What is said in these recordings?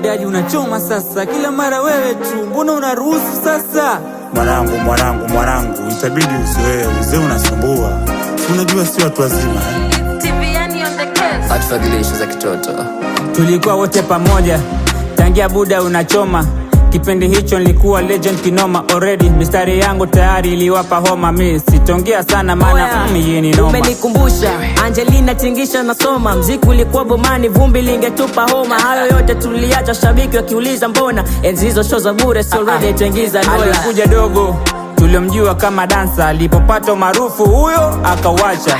Dadi unachoma sasa, kila mara wewe tu, mbona unaruhusu sasa? Mwanangu, itabidi uzoee, uzee unasumbua. Unajua si watu wazima Hatufagilisho za kitoto. Tulikuwa wote pamoja, tangia buda unachoma. Kipindi hicho nilikuwa legend kinoma already. Mistari yangu tayari iliwapa homa. Mi sitongea sana maana yeye ni noma. Umenikumbusha Angelina tingisha nasoma. Mziki ulikuwa bomani, vumbi lingetupa homa. Hayo yote tuliacha, shabiki wakiuliza mbona. Enzi hizo show za bure, so ready tengiza dola. Alikuja dogo, tulimjua kama dansa. Alipopata maarufu huyo akawacha.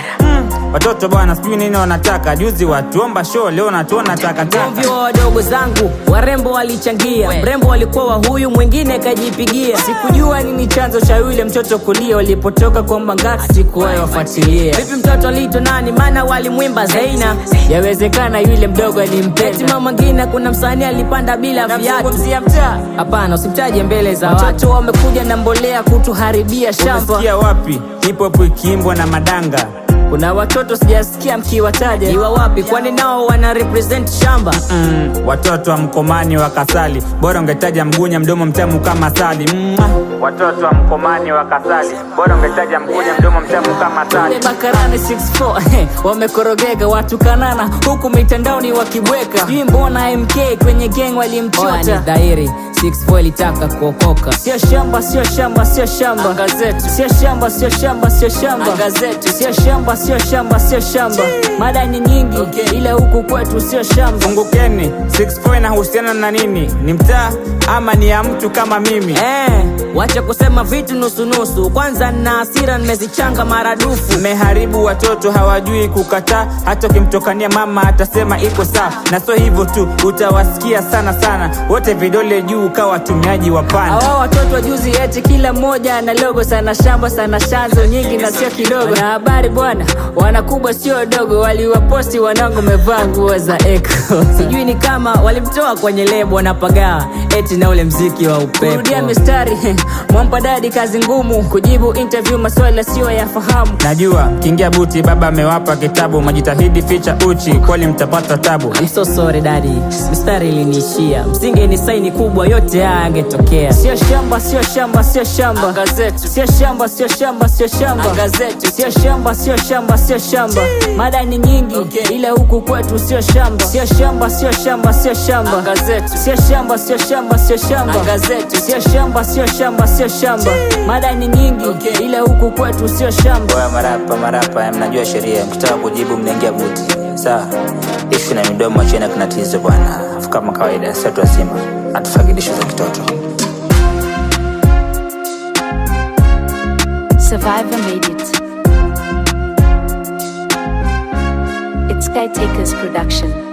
Watoto bwana sijui nini wanataka. Juzi watuomba show, leo natuona takataka. Mvyo wadogo zangu, warembo walichangia. Mrembo walikuwa wa huyu, mwingine kajipigia. Sikujua nini chanzo cha yule mtoto kulia. Walipotoka kwa Mbangati sikuwahi wafuatilia. Vipi mtoto alito nani, maana walimwimba Zaina. Yawezekana yule mdogo alimpenda. Eti mama ngine kuna msanii alipanda bila viatu. Hapana, usimtaje mbele za watu. Watoto wamekuja na mbolea kutuharibia shamba. Unasikia wapi hip hop ikiimbwa na madanga? Kuna watoto sijasikia mkiwataja. Iwa wapi, kwani nao wana represent shamba? Watoto wa Mkomani wa Kasali, bora ungetaja Mgunya, mdomo mtamu kama sali. Watoto wa Mkomani wa Kasali, bora ungetaja Mgunya, mdomo mtamu kama sali. Bakarani 64 wamekorogeka watu kanana huku mitandaoni wakibweka. Sijui mbona MK kwenye gang walimchota. Ni dhahiri 64 ilitaka kuokoka. Sio shamba, sio shamba, sio shamba. Gazeti. Sio shamba, sio shamba, sio shamba. Gazeti. Sio shamba, sio shamba, sio shamba. Mada ni nyingi, ila huku kwetu sio shamba. Fungukeni, 64 inahusiana na nini? Ni mtaa ama ni ya mtu kama mimi? Wacha kusema vitu nusu nusu. Kwanza na hasira nimezichanga maradufu. Mmeharibu watoto, hawajui kukataa. Hata ukimtokania mama atasema iko sawa. Na sio hivyo tu, utawasikia sana wote vidole juu kawa watumiaji wa pana. Hawa watoto wa juzi eti kila mmoja ana logo. Sana shamba, sana shanzo nyingi na sio kidogo. Na habari bwana, wanakubwa sio dogo. Waliwaposti wanangu mevaa nguo za Eko. Sijui ni kama walimtoa kwenye lebo wanapagaa. Eti na ule mziki wa upepo. Kurudia mistari, mwampa Dadi kazi ngumu. Kujibu interview maswala sio yafahamu. Najua kiingia buti baba amewapa kitabu. Majitahidi ficha uchi, kweli mtapata tabu. I'm so sorry Daddy, mistari iliniishia. Msinge ni saini kubwa, yote haya yangetokea. Sio shamba, sio shamba, sio shamba. Gazeti. Sio shamba, sio shamba, sio shamba. Gazeti. Sio shamba, sio shamba, sio shamba. Mada ni nyingi, ila huku kwetu sio shamba. Sio shamba, sio shamba, sio shamba. Gazeti. Sio shamba, sio shamba, sio shamba. Gazeti. Sio shamba, sio shamba, sio shamba. Mada ni nyingi, ila huku kwetu sio shamba. Kwa marapa, mnajua sheria. Mkitaka kujibu mnaingia buti. Sawa. Ishu na midomo chena kinatizo bwana. Kama kawaida, sio tu asima. Hatufagilisho za kitoto. Survivor made it. It's Sky Takers production.